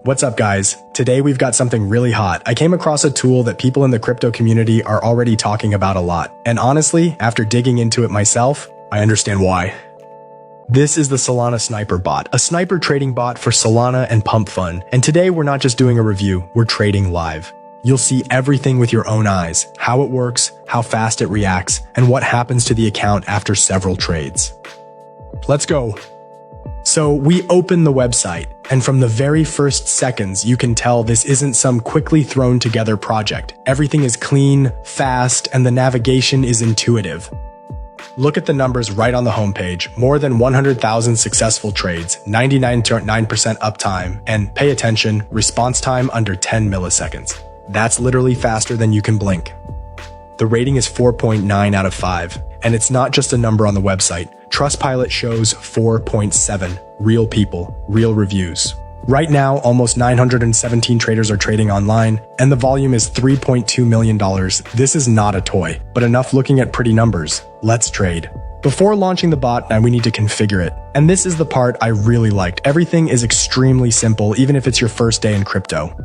What's up, guys? Today we've got something really hot. I came across a tool that people in the crypto community are already talking about a lot. And honestly, after digging into it myself, I understand why. This is the Solana Sniper Bot, a sniper trading bot for Solana and Pump Fund. And today we're not just doing a review, we're trading live. You'll see everything with your own eyes, how it works, how fast it reacts, and what happens to the account after several trades. Let's go. So we open the website, and from the very first seconds, you can tell this isn't some quickly thrown together project. Everything is clean, fast, and the navigation is intuitive. Look at the numbers right on the homepage. More than 100,000 successful trades, 99.9% uptime, and pay attention, response time under 10 milliseconds. That's literally faster than you can blink. The rating is 4.9 out of 5, and it's not just a number on the website. Trustpilot shows 4.7, real people, real reviews. Right now, almost 917 traders are trading online, and the volume is $3.2 million. This is not a toy, but enough looking at pretty numbers. Let's trade. Before launching the bot, now we need to configure it. And this is the part I really liked. Everything is extremely simple, even if it's your first day in crypto.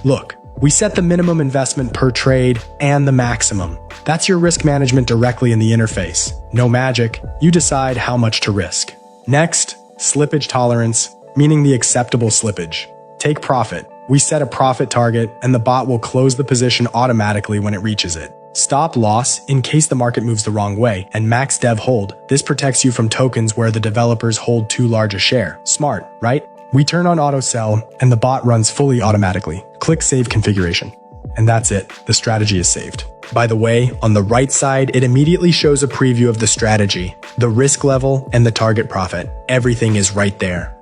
Look. We set the minimum investment per trade and the maximum. That's your risk management directly in the interface. No magic, you decide how much to risk. Next, slippage tolerance, meaning the acceptable slippage. Take profit. We set a profit target and the bot will close the position automatically when it reaches it. Stop loss in case the market moves the wrong way, and max dev hold. This protects you from tokens where the developers hold too large a share. Smart, right? We turn on auto sell and the bot runs fully automatically. Click Save Configuration. And that's it. The strategy is saved. By the way, on the right side, it immediately shows a preview of the strategy, the risk level, and the target profit. Everything is right there.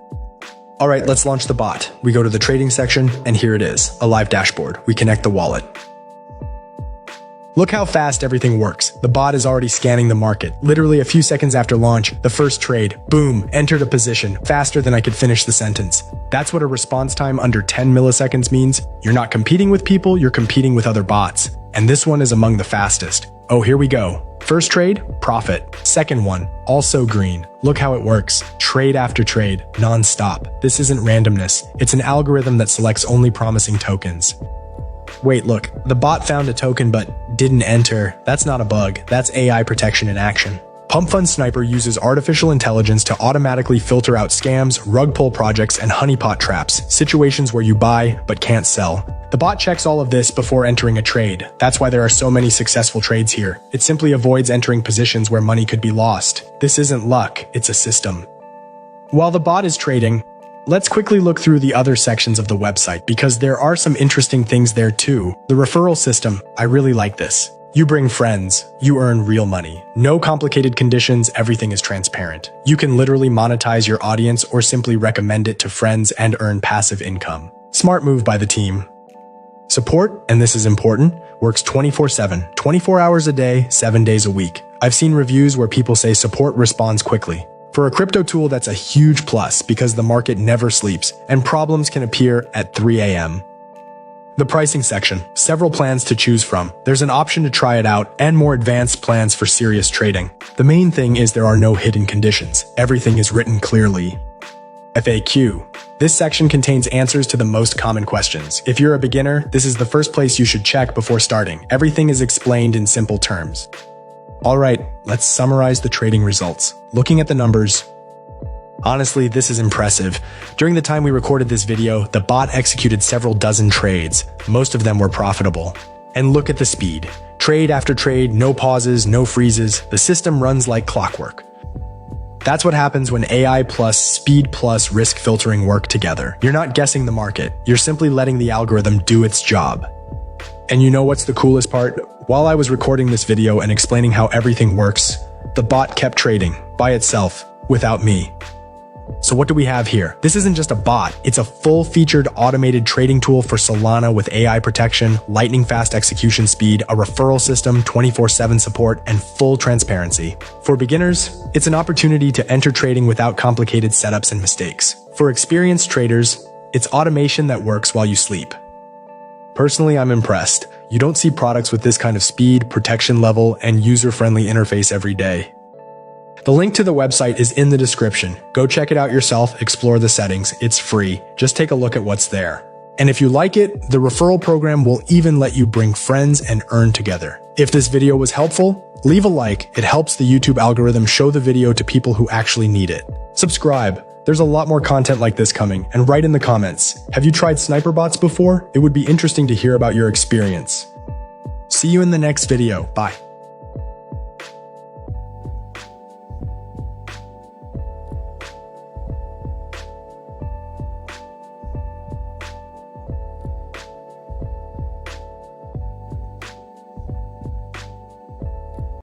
All right, let's launch the bot. We go to the trading section, and here it is, a live dashboard. We connect the wallet. Look how fast everything works. The bot is already scanning the market. Literally a few seconds after launch, the first trade, boom, entered a position, faster than I could finish the sentence. That's what a response time under 10 milliseconds means. You're not competing with people, you're competing with other bots. And this one is among the fastest. Oh, here we go. First trade, profit. Second one, also green. Look how it works. Trade after trade, non-stop. This isn't randomness. It's an algorithm that selects only promising tokens. Wait, look, the bot found a token but didn't enter. That's not a bug, that's AI protection in action. Pump Fund Sniper uses artificial intelligence to automatically filter out scams, rug pull projects, and honeypot traps, situations where you buy but can't sell. The bot checks all of this before entering a trade. That's why there are so many successful trades here. It simply avoids entering positions where money could be lost. This isn't luck, it's a system. While the bot is trading, let's quickly look through the other sections of the website because there are some interesting things there too. The referral system, I really like this. You bring friends, you earn real money. No complicated conditions, everything is transparent. You can literally monetize your audience or simply recommend it to friends and earn passive income. Smart move by the team. Support, and this is important, works 24/7, 24 hours a day, 7 days a week. I've seen reviews where people say support responds quickly. For a crypto tool, that's a huge plus because the market never sleeps and problems can appear at 3 a.m. The pricing section, several plans to choose from. There's an option to try it out and more advanced plans for serious trading. The main thing is there are no hidden conditions. Everything is written clearly. FAQ. This section contains answers to the most common questions. If you're a beginner, this is the first place you should check before starting. Everything is explained in simple terms. All right, let's summarize the trading results. Looking at the numbers, honestly, this is impressive. During the time we recorded this video, the bot executed several dozen trades. Most of them were profitable. And look at the speed. Trade after trade, no pauses, no freezes. The system runs like clockwork. That's what happens when AI plus speed plus risk filtering work together. You're not guessing the market. You're simply letting the algorithm do its job. And you know what's the coolest part? While I was recording this video and explaining how everything works, the bot kept trading by itself without me. So what do we have here? This isn't just a bot, it's a full-featured automated trading tool for Solana with AI protection, lightning-fast execution speed, a referral system, 24/7 support, and full transparency. For beginners, it's an opportunity to enter trading without complicated setups and mistakes. For experienced traders, it's automation that works while you sleep. Personally, I'm impressed. You don't see products with this kind of speed, protection level, and user-friendly interface every day. The link to the website is in the description. Go check it out yourself, explore the settings. It's free. Just take a look at what's there. And if you like it, the referral program will even let you bring friends and earn together. If this video was helpful, leave a like. It helps the YouTube algorithm show the video to people who actually need it. Subscribe. There's a lot more content like this coming, and write in the comments. Have you tried sniper bots before? It would be interesting to hear about your experience. See you in the next video. Bye.